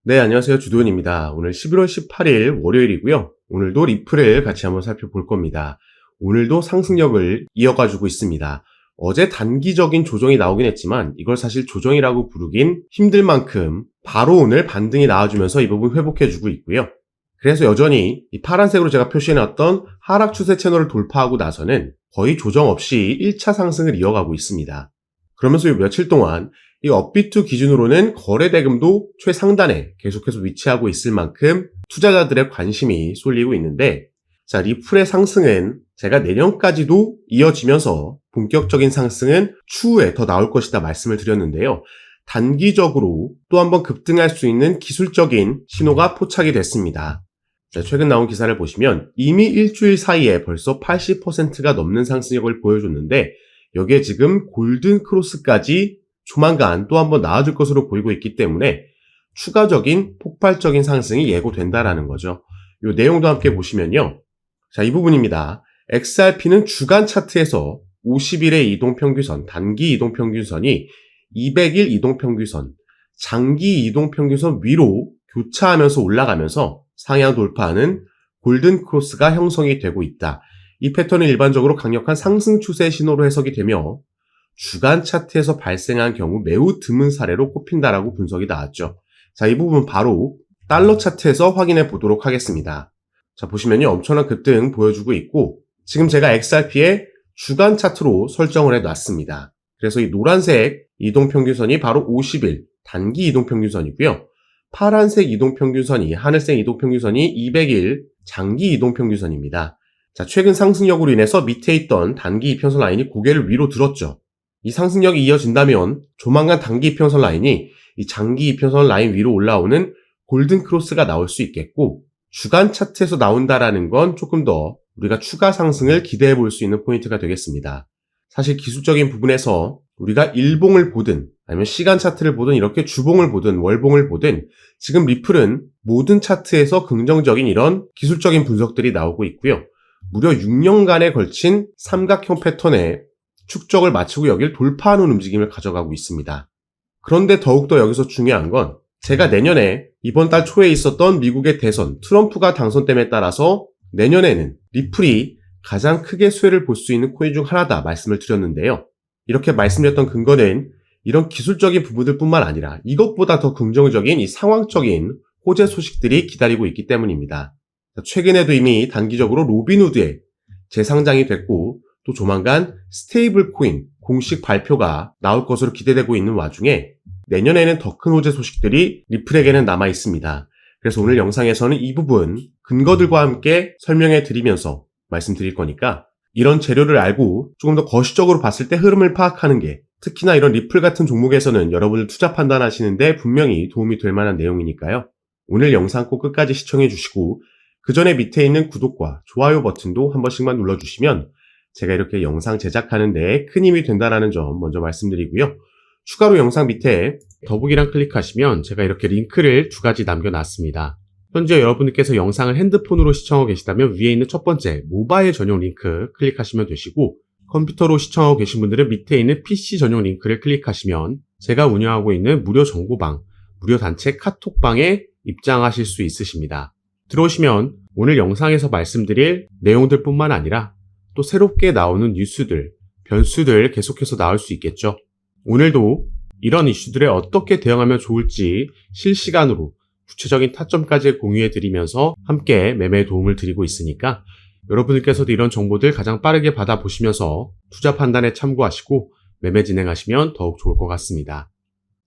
네, 안녕하세요. 주도현입니다. 오늘 11월 18일 월요일이고요. 오늘도 리플을 같이 한번 살펴볼 겁니다. 오늘도 상승력을 이어가지고 있습니다. 어제 단기적인 조정이 나오긴 했지만 이걸 사실 조정이라고 부르긴 힘들 만큼 바로 오늘 반등이 나와주면서 이 부분 회복해주고 있고요. 그래서 여전히 이 파란색으로 제가 표시해놨던 하락 추세 채널을 돌파하고 나서는 거의 조정 없이 1차 상승을 이어가고 있습니다. 그러면서 이 며칠 동안 이 업비트 기준으로는 거래 대금도 최상단에 계속해서 위치하고 있을 만큼 투자자들의 관심이 쏠리고 있는데, 자, 리플의 상승은 제가 내년까지도 이어지면서 본격적인 상승은 추후에 더 나올 것이다 말씀을 드렸는데요. 단기적으로 또 한번 급등할 수 있는 기술적인 신호가 포착이 됐습니다. 자, 최근 나온 기사를 보시면 이미 일주일 사이에 벌써 80%가 넘는 상승력을 보여줬는데, 여기에 지금 골든 크로스까지 조만간 또 한번 나아질 것으로 보이고 있기 때문에 추가적인 폭발적인 상승이 예고된다라는 거죠. 이 내용도 함께 보시면요. 자, 이 부분입니다. XRP는 주간 차트에서 50일의 이동평균선, 단기 이동평균선이 200일 이동평균선, 장기 이동평균선 위로 교차하면서 올라가면서 상향 돌파하는 골든 크로스가 형성이 되고 있다. 이 패턴은 일반적으로 강력한 상승 추세 신호로 해석이 되며 주간 차트에서 발생한 경우 매우 드문 사례로 꼽힌다라고 분석이 나왔죠. 자, 이 부분 바로 달러 차트에서 확인해 보도록 하겠습니다. 자, 보시면요. 엄청난 급등 보여주고 있고 지금 제가 XRP의 주간 차트로 설정을 해놨습니다. 그래서 이 노란색 이동평균선이 바로 50일 단기 이동평균선이고요. 파란색 이동평균선이 하늘색 이동평균선이 200일 장기 이동평균선입니다. 자, 최근 상승력으로 인해서 밑에 있던 단기 이평선 라인이 고개를 위로 들었죠. 이 상승력이 이어진다면 조만간 단기 이평선 라인이 이 장기 이평선 라인 위로 올라오는 골든 크로스가 나올 수 있겠고, 주간 차트에서 나온다라는 건 조금 더 우리가 추가 상승을 기대해 볼 수 있는 포인트가 되겠습니다. 사실 기술적인 부분에서 우리가 일봉을 보든 아니면 시간 차트를 보든 이렇게 주봉을 보든 월봉을 보든 지금 리플은 모든 차트에서 긍정적인 이런 기술적인 분석들이 나오고 있고요. 무려 6년간에 걸친 삼각형 패턴의 축적을 마치고 여길 돌파하는 움직임을 가져가고 있습니다. 그런데 더욱더 여기서 중요한 건 제가 내년에 이번 달 초에 있었던 미국의 대선, 트럼프가 당선됨에 따라서 내년에는 리플이 가장 크게 수혜를 볼 수 있는 코인 중 하나다 말씀을 드렸는데요. 이렇게 말씀드렸던 근거는 이런 기술적인 부분들 뿐만 아니라 이것보다 더 긍정적인 이 상황적인 호재 소식들이 기다리고 있기 때문입니다. 최근에도 이미 단기적으로 로빈후드에 재상장이 됐고 또 조만간 스테이블 코인 공식 발표가 나올 것으로 기대되고 있는 와중에 내년에는 더 큰 호재 소식들이 리플에게는 남아 있습니다. 그래서 오늘 영상에서는 이 부분 근거들과 함께 설명해 드리면서 말씀드릴 거니까 이런 재료를 알고 조금 더 거시적으로 봤을 때 흐름을 파악하는 게 특히나 이런 리플 같은 종목에서는 여러분들 투자 판단하시는데 분명히 도움이 될 만한 내용이니까요. 오늘 영상 꼭 끝까지 시청해 주시고 그 전에 밑에 있는 구독과 좋아요 버튼도 한 번씩만 눌러주시면 제가 이렇게 영상 제작하는 데 큰 힘이 된다는 점 먼저 말씀드리고요. 추가로 영상 밑에 더보기란 클릭하시면 제가 이렇게 링크를 2가지 남겨놨습니다. 현재 여러분께서 영상을 핸드폰으로 시청하고 계시다면 위에 있는 첫 번째 모바일 전용 링크 클릭하시면 되시고, 컴퓨터로 시청하고 계신 분들은 밑에 있는 PC 전용 링크를 클릭하시면 제가 운영하고 있는 무료 정보방, 무료 단체 카톡방에 입장하실 수 있으십니다. 들어오시면 오늘 영상에서 말씀드릴 내용들 뿐만 아니라 또 새롭게 나오는 뉴스들, 변수들 계속해서 나올 수 있겠죠. 오늘도 이런 이슈들에 어떻게 대응하면 좋을지 실시간으로 구체적인 타점까지 공유해드리면서 함께 매매에 도움을 드리고 있으니까 여러분들께서도 이런 정보들 가장 빠르게 받아보시면서 투자 판단에 참고하시고 매매 진행하시면 더욱 좋을 것 같습니다.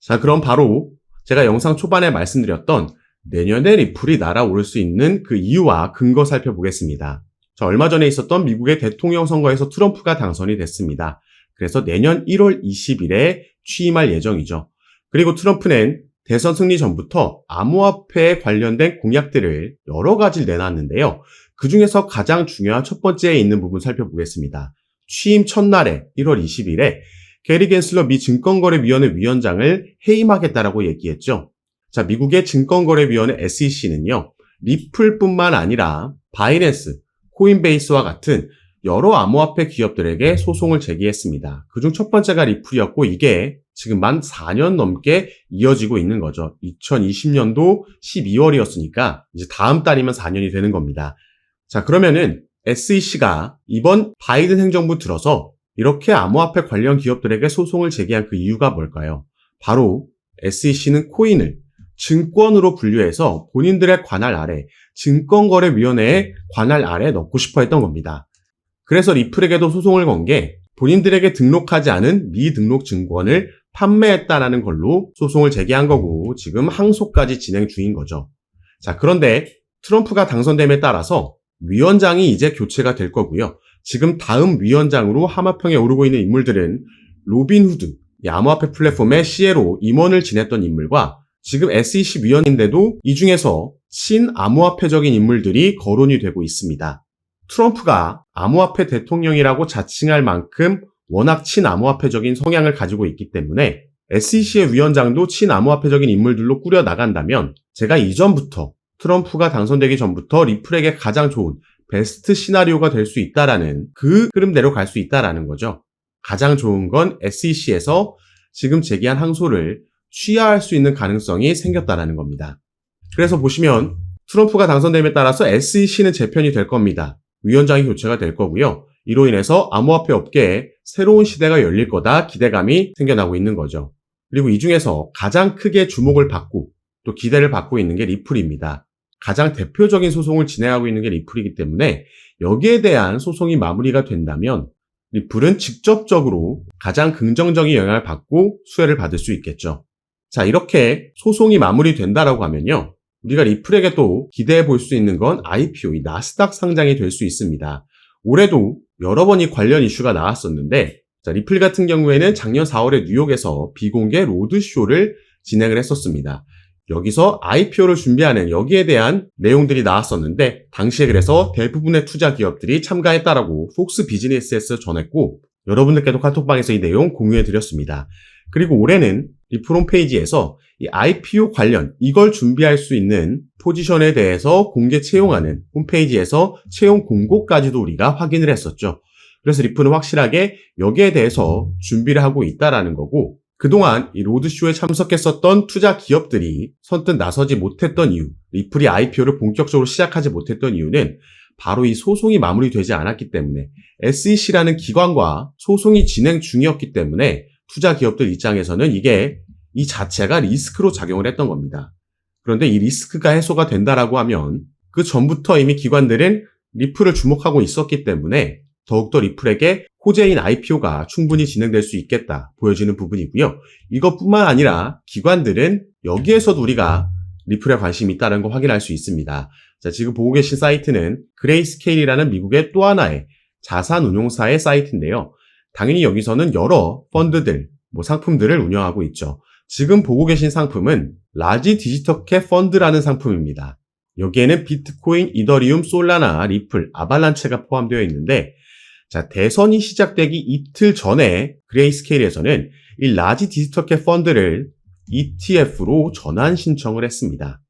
자, 그럼 바로 제가 영상 초반에 말씀드렸던 내년에 리플이 날아오를 수 있는 그 이유와 근거 살펴보겠습니다. 자, 얼마 전에 있었던 미국의 대통령 선거에서 트럼프가 당선이 됐습니다. 그래서 내년 1월 20일에 취임할 예정이죠. 그리고 트럼프는 대선 승리 전부터 암호화폐에 관련된 공약들을 여러 가지를 내놨는데요. 그 중에서 가장 중요한 첫 번째에 있는 부분 살펴보겠습니다. 취임 첫날에 1월 20일에 게리 겐슬러 미 증권거래위원회 위원장을 해임하겠다라고 얘기했죠. 자, 미국의 증권거래위원회 SEC는요. 리플뿐만 아니라 바이낸스, 코인베이스와 같은 여러 암호화폐 기업들에게 소송을 제기했습니다. 그중 첫 번째가 리플이었고 이게 지금 만 4년 넘게 이어지고 있는 거죠. 2020년도 12월이었으니까 이제 다음 달이면 4년이 되는 겁니다. 자, 그러면은 SEC가 이번 바이든 행정부 들어서 이렇게 암호화폐 관련 기업들에게 소송을 제기한 그 이유가 뭘까요? 바로 SEC는 코인을 증권으로 분류해서 본인들의 관할 아래, 증권거래위원회의 관할 아래 넣고 싶어 했던 겁니다. 그래서 리플에게도 소송을 건 게 본인들에게 등록하지 않은 미등록 증권을 판매했다라는 걸로 소송을 제기한 거고 지금 항소까지 진행 중인 거죠. 자, 그런데 트럼프가 당선됨에 따라서 위원장이 이제 교체가 될 거고요. 지금 다음 위원장으로 하마평에 오르고 있는 인물들은 로빈후드, 이 암호화폐 플랫폼의 CEO로 임원을 지냈던 인물과 지금 SEC 위원인데도 이 중에서 친암호화폐적인 인물들이 거론이 되고 있습니다. 트럼프가 암호화폐 대통령이라고 자칭할 만큼 워낙 친암호화폐적인 성향을 가지고 있기 때문에 SEC의 위원장도 친암호화폐적인 인물들로 꾸려 나간다면 제가 이전부터 트럼프가 당선되기 전부터 리플에게 가장 좋은 베스트 시나리오가 될 수 있다라는 그 흐름대로 갈 수 있다라는 거죠. 가장 좋은 건 SEC에서 지금 제기한 항소를 취하할 수 있는 가능성이 생겼다라는 겁니다. 그래서 보시면 트럼프가 당선됨에 따라서 SEC는 재편이 될 겁니다. 위원장이 교체가 될 거고요. 이로 인해서 암호화폐 업계에 새로운 시대가 열릴 거다 기대감이 생겨나고 있는 거죠. 그리고 이 중에서 가장 크게 주목을 받고 또 기대를 받고 있는 게 리플입니다. 가장 대표적인 소송을 진행하고 있는 게 리플이기 때문에 여기에 대한 소송이 마무리가 된다면 리플은 직접적으로 가장 긍정적인 영향을 받고 수혜를 받을 수 있겠죠. 자, 이렇게 소송이 마무리된다라고 하면요. 우리가 리플에게 또 기대해 볼 수 있는 건 IPO, 이 나스닥 상장이 될 수 있습니다. 올해도 여러 번 이 관련 이슈가 나왔었는데 자, 리플 같은 경우에는 작년 4월에 뉴욕에서 비공개 로드쇼를 진행을 했었습니다. 여기서 IPO를 준비하는 여기에 대한 내용들이 나왔었는데 당시에 그래서 대부분의 투자 기업들이 참가했다라고 폭스 비즈니스에서 전했고 여러분들께도 카톡방에서 이 내용 공유해 드렸습니다. 그리고 올해는 리플 홈페이지에서 이 IPO 관련 이걸 준비할 수 있는 포지션에 대해서 공개 채용하는 홈페이지에서 채용 공고까지도 우리가 확인을 했었죠. 그래서 리플은 확실하게 여기에 대해서 준비를 하고 있다라는 거고 그동안 이 로드쇼에 참석했었던 투자 기업들이 선뜻 나서지 못했던 이유, 리플이 IPO를 본격적으로 시작하지 못했던 이유는 바로 이 소송이 마무리되지 않았기 때문에 SEC라는 기관과 소송이 진행 중이었기 때문에 투자 기업들 입장에서는 이게 이 자체가 리스크로 작용을 했던 겁니다. 그런데 이 리스크가 해소가 된다라고 하면 그 전부터 이미 기관들은 리플을 주목하고 있었기 때문에 더욱더 리플에게 호재인 IPO가 충분히 진행될 수 있겠다 보여지는 부분이고요. 이것뿐만 아니라 기관들은 여기에서도 우리가 리플에 관심이 있다는 걸 확인할 수 있습니다. 자, 지금 보고 계신 사이트는 그레이스케일이라는 미국의 또 하나의 자산운용사의 사이트인데요. 당연히 여기서는 여러 펀드들, 상품들을 운영하고 있죠. 지금 보고 계신 상품은 라지 디지털캡 펀드라는 상품입니다. 여기에는 비트코인, 이더리움, 솔라나, 리플, 아발란체가 포함되어 있는데 자, 대선이 시작되기 이틀 전에 그레이스케일에서는 이 라지 디지털캡 펀드를 ETF로 전환 신청을 했습니다.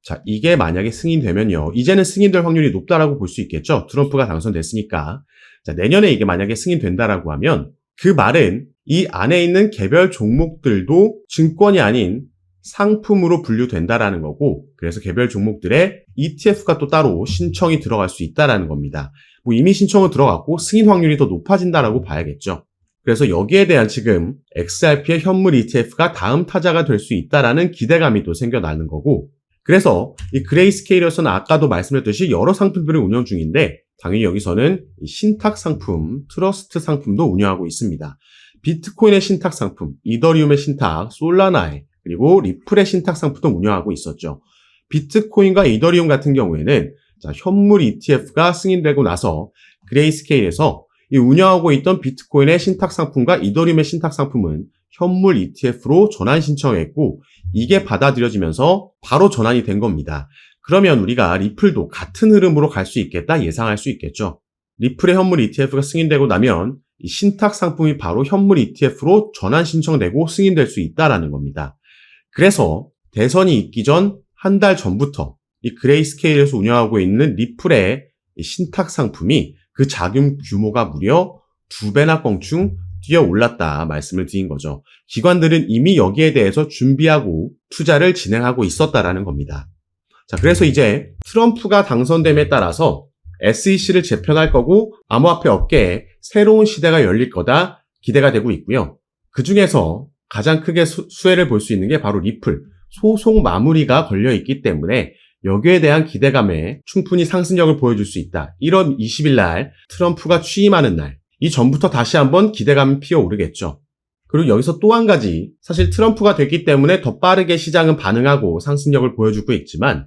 자, 이게 만약에 승인되면요. 이제는 승인될 확률이 높다라고 볼 수 있겠죠. 트럼프가 당선됐으니까. 자, 내년에 이게 만약에 승인된다라고 하면 그 말은 이 안에 있는 개별 종목들도 증권이 아닌 상품으로 분류된다라는 거고 그래서 개별 종목들의 ETF가 또 따로 신청이 들어갈 수 있다라는 겁니다. 이미 신청은 들어갔고 승인 확률이 더 높아진다라고 봐야겠죠. 그래서 여기에 대한 지금 XRP의 현물 ETF가 다음 타자가 될 수 있다라는 기대감이 또 생겨나는 거고 그래서 이 그레이스케일에서는 아까도 말씀드렸듯이 여러 상품들을 운영 중인데 당연히 여기서는 신탁 상품, 트러스트 상품도 운영하고 있습니다. 비트코인의 신탁 상품, 이더리움의 신탁, 솔라나의 그리고 리플의 신탁 상품도 운영하고 있었죠. 비트코인과 이더리움 같은 경우에는 자, 현물 ETF가 승인되고 나서 그레이스케일에서 이 운영하고 있던 비트코인의 신탁 상품과 이더리움의 신탁 상품은 현물 ETF로 전환 신청했고 이게 받아들여지면서 바로 전환이 된 겁니다. 그러면 우리가 리플도 같은 흐름으로 갈 수 있겠다 예상할 수 있겠죠. 리플의 현물 ETF가 승인되고 나면 이 신탁 상품이 바로 현물 ETF로 전환 신청되고 승인될 수 있다라는 겁니다. 그래서 대선이 있기 전 한 달 전부터 이 그레이스케일에서 운영하고 있는 리플의 신탁 상품이 그 자금 규모가 무려 2배나 껑충 뛰어 올랐다 말씀을 드린 거죠. 기관들은 이미 여기에 대해서 준비하고 투자를 진행하고 있었다라는 겁니다. 자, 그래서 이제 트럼프가 당선됨에 따라서 SEC를 재편할 거고 암호화폐 업계에 새로운 시대가 열릴 거다 기대가 되고 있고요. 그 중에서 가장 크게 수혜를 볼 수 있는 게 바로 리플, 소송 마무리가 걸려 있기 때문에 여기에 대한 기대감에 충분히 상승력을 보여줄 수 있다. 1월 20일 날 트럼프가 취임하는 날, 이 전부터 다시 한번 기대감이 피어오르겠죠. 그리고 여기서 또 한 가지, 사실 트럼프가 됐기 때문에 더 빠르게 시장은 반응하고 상승력을 보여주고 있지만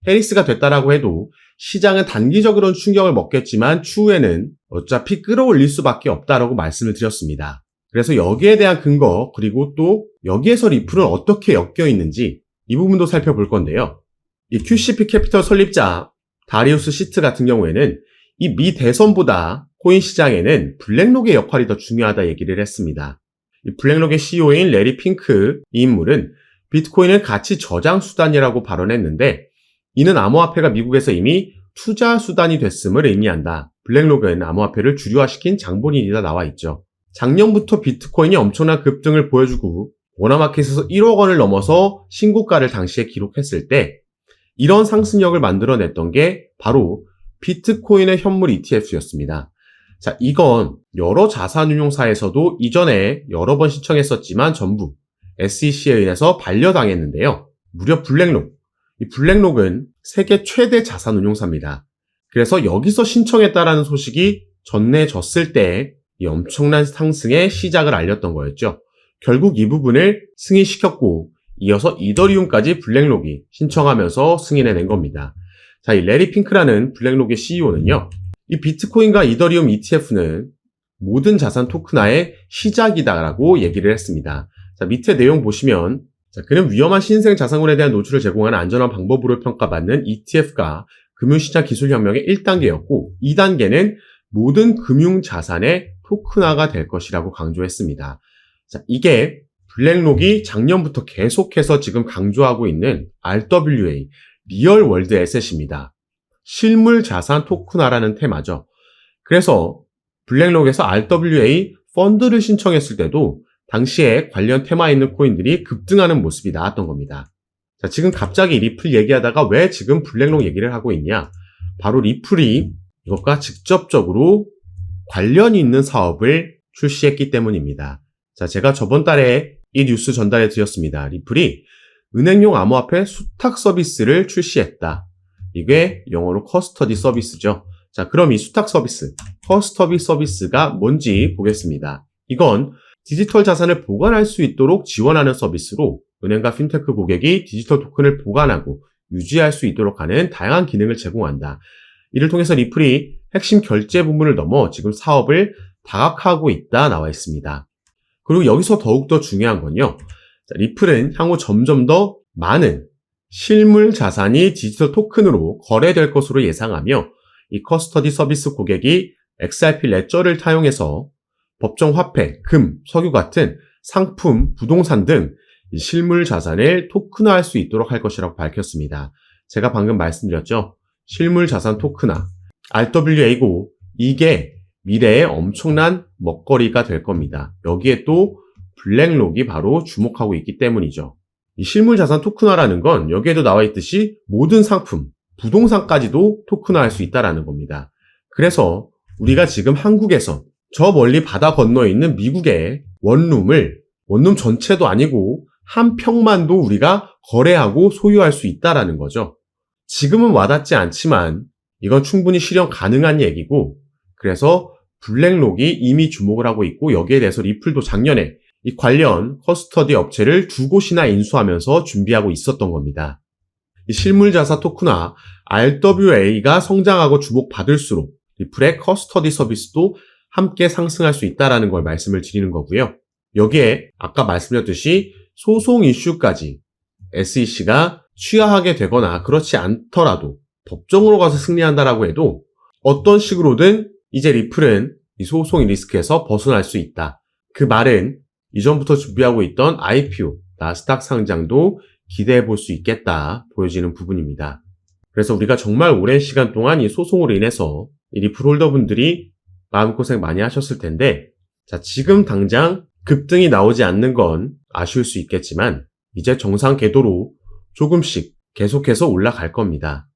해리스가 됐다라고 해도 시장은 단기적으로는 충격을 먹겠지만 추후에는 어차피 끌어올릴 수밖에 없다라고 말씀을 드렸습니다. 그래서 여기에 대한 근거, 그리고 또 여기에서 리플은 어떻게 엮여 있는지 이 부분도 살펴볼 건데요. 이 QCP 캐피털 설립자 다리우스 시트 같은 경우에는 이 미 대선보다 코인 시장에는 블랙록의 역할이 더 중요하다 얘기를 했습니다. 이 블랙록의 CEO인 레리 핑크 이 인물은 비트코인은 가치 저장 수단이라고 발언했는데 이는 암호화폐가 미국에서 이미 투자 수단이 됐음을 의미한다. 블랙록은 암호화폐를 주류화시킨 장본인이다 나와 있죠. 작년부터 비트코인이 엄청난 급등을 보여주고 워너마켓에서 1억 원을 넘어서 신고가를 당시에 기록했을 때 이런 상승력을 만들어냈던 게 바로 비트코인의 현물 ETF였습니다. 자, 이건 여러 자산운용사에서도 이전에 여러 번 신청했었지만 전부 SEC에 의해서 반려당했는데요. 무려 블랙록. 이 블랙록은 세계 최대 자산운용사입니다. 그래서 여기서 신청했다라는 소식이 전해졌을 때 이 엄청난 상승의 시작을 알렸던 거였죠. 결국 이 부분을 승인시켰고 이어서 이더리움까지 블랙록이 신청하면서 승인해낸 겁니다. 자, 이 레리 핑크라는 블랙록의 CEO는요. 이 비트코인과 이더리움 ETF는 모든 자산 토큰화의 시작이다라고 얘기를 했습니다. 자, 밑에 내용 보시면 그는 위험한 신생 자산군에 대한 노출을 제공하는 안전한 방법으로 평가받는 ETF가 금융시장 기술혁명의 1단계였고 2단계는 모든 금융자산의 토큰화가 될 것이라고 강조했습니다. 자, 이게 블랙록이 작년부터 계속해서 지금 강조하고 있는 RWA, 리얼 월드 에셋입니다. 실물 자산 토큰화라는 테마죠. 그래서 블랙록에서 RWA 펀드를 신청했을 때도 당시에 관련 테마에 있는 코인들이 급등하는 모습이 나왔던 겁니다. 자, 지금 갑자기 리플 얘기하다가 왜 지금 블랙록 얘기를 하고 있냐? 바로 리플이 이것과 직접적으로 관련이 있는 사업을 출시했기 때문입니다. 자, 제가 저번 달에 이 뉴스 전달해 드렸습니다. 리플이 은행용 암호화폐 수탁 서비스를 출시했다. 이게 영어로 커스터디 서비스죠. 자, 그럼 이 수탁 서비스, 커스터디 서비스가 뭔지 보겠습니다. 이건 디지털 자산을 보관할 수 있도록 지원하는 서비스로 은행과 핀테크 고객이 디지털 토큰을 보관하고 유지할 수 있도록 하는 다양한 기능을 제공한다. 이를 통해서 리플이 핵심 결제 부분을 넘어 지금 사업을 다각화하고 있다 나와 있습니다. 그리고 여기서 더욱더 중요한 건요. 리플은 향후 점점 더 많은 실물 자산이 디지털 토큰으로 거래될 것으로 예상하며 이 커스터디 서비스 고객이 XRP 레저를 타용해서 법정 화폐, 금, 석유 같은 상품, 부동산 등 실물 자산을 토큰화할 수 있도록 할 것이라고 밝혔습니다. 제가 방금 말씀드렸죠. 실물 자산 토큰화, RWA고 이게 미래의 엄청난 먹거리가 될 겁니다. 여기에 또 블랙록이 바로 주목하고 있기 때문이죠. 이 실물 자산 토큰화라는 건 여기에도 나와 있듯이 모든 상품, 부동산까지도 토큰화할 수 있다는 겁니다. 그래서 우리가 지금 한국에서 저 멀리 바다 건너에 있는 미국의 원룸 전체도 아니고 한 평만도 우리가 거래하고 소유할 수 있다는 거죠. 지금은 와닿지 않지만 이건 충분히 실현 가능한 얘기고 그래서 블랙록이 이미 주목을 하고 있고 여기에 대해서 리플도 작년에 이 관련 커스터디 업체를 2곳이나 인수하면서 준비하고 있었던 겁니다. 이 실물자산 토큰화 RWA가 성장하고 주목받을수록 리플의 커스터디 서비스도 함께 상승할 수 있다는 걸 말씀을 드리는 거고요. 여기에 아까 말씀드렸듯이 소송 이슈까지 SEC가 취하하게 되거나 그렇지 않더라도 법정으로 가서 승리한다라고 해도 어떤 식으로든 이제 리플은 이 소송의 리스크에서 벗어날 수 있다. 그 말은 이전부터 준비하고 있던 IPO, 나스닥 상장도 기대해 볼 수 있겠다 보여지는 부분입니다. 그래서 우리가 정말 오랜 시간 동안 이 소송으로 인해서 이 리플 홀더분들이 마음고생 많이 하셨을 텐데, 자, 지금 당장 급등이 나오지 않는 건 아쉬울 수 있겠지만 이제 정상 궤도로 조금씩 계속해서 올라갈 겁니다.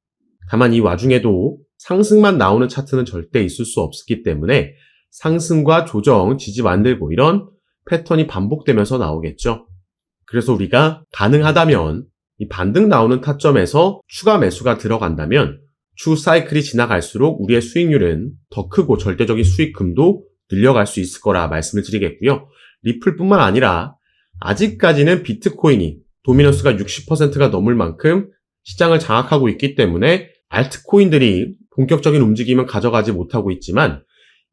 다만 이 와중에도 상승만 나오는 차트는 절대 있을 수 없기 때문에 상승과 조정, 지지 만들고 이런 패턴이 반복되면서 나오겠죠. 그래서 우리가 가능하다면 이 반등 나오는 타점에서 추가 매수가 들어간다면 추 사이클이 지나갈수록 우리의 수익률은 더 크고 절대적인 수익금도 늘려갈 수 있을 거라 말씀을 드리겠고요. 리플뿐만 아니라 아직까지는 비트코인이 도미넌스가 60%가 넘을 만큼 시장을 장악하고 있기 때문에 알트코인들이 본격적인 움직임은 가져가지 못하고 있지만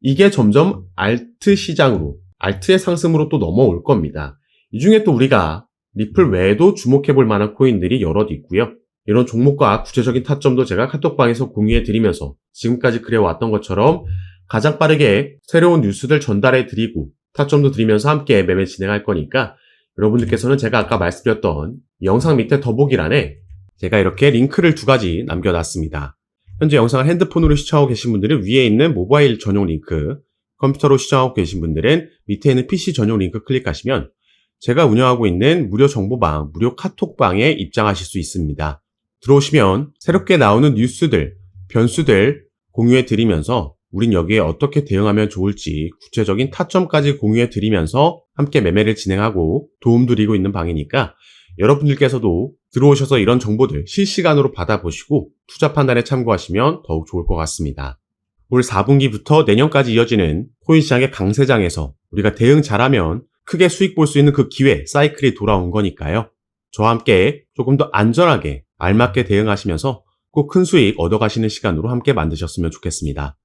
이게 점점 알트 시장으로, 알트의 상승으로 또 넘어올 겁니다. 이 중에 또 우리가 리플 외에도 주목해 볼 만한 코인들이 여럿 있고요. 이런 종목과 구체적인 타점도 제가 카톡방에서 공유해 드리면서 지금까지 그래왔던 것처럼 가장 빠르게 새로운 뉴스들 전달해 드리고 타점도 드리면서 함께 매매 진행할 거니까 여러분들께서는 제가 아까 말씀드렸던 영상 밑에 더보기란에 제가 이렇게 링크를 2가지 남겨놨습니다. 현재 영상을 핸드폰으로 시청하고 계신 분들은 위에 있는 모바일 전용 링크, 컴퓨터로 시청하고 계신 분들은 밑에 있는 PC 전용 링크 클릭하시면 제가 운영하고 있는 무료 정보방, 무료 카톡방에 입장하실 수 있습니다. 들어오시면 새롭게 나오는 뉴스들, 변수들 공유해 드리면서 우린 여기에 어떻게 대응하면 좋을지 구체적인 타점까지 공유해 드리면서 함께 매매를 진행하고 도움 드리고 있는 방이니까 여러분들께서도 들어오셔서 이런 정보들 실시간으로 받아보시고 투자 판단에 참고하시면 더욱 좋을 것 같습니다. 올 4분기부터 내년까지 이어지는 코인 시장의 강세장에서 우리가 대응 잘하면 크게 수익 볼 수 있는 그 기회, 사이클이 돌아온 거니까요. 저와 함께 조금 더 안전하게 알맞게 대응하시면서 꼭 큰 수익 얻어가시는 시간으로 함께 만드셨으면 좋겠습니다.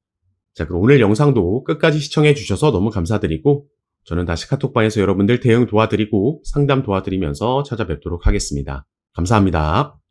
자, 그럼 오늘 영상도 끝까지 시청해 주셔서 너무 감사드리고 저는 다시 카톡방에서 여러분들 대응 도와드리고 상담 도와드리면서 찾아뵙도록 하겠습니다. 감사합니다.